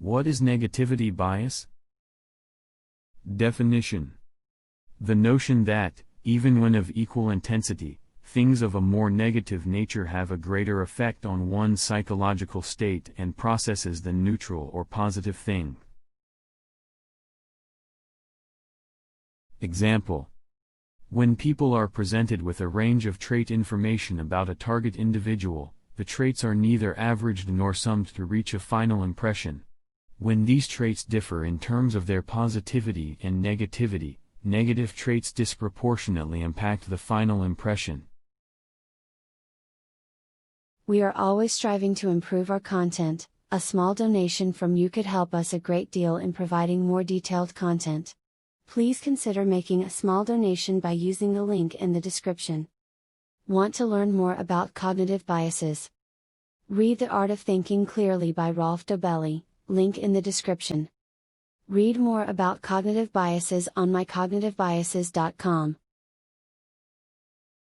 What is negativity bias? Definition: the notion that, even when of equal intensity, things of a more negative nature have a greater effect on one's psychological state and processes than neutral or positive things. Example: when people are presented with a range of trait information about a target individual, the traits are neither averaged nor summed to reach a final impression. When these traits differ in terms of their positivity and negativity, negative traits disproportionately impact the final impression. We are always striving to improve our content. A small donation from you could help us a great deal in providing more detailed content. Please consider making a small donation by using the link in the description. Want to learn more about cognitive biases? Read The Art of Thinking Clearly by Rolf Dobelli, link in the description. Read more about cognitive biases on mycognitivebiases.com.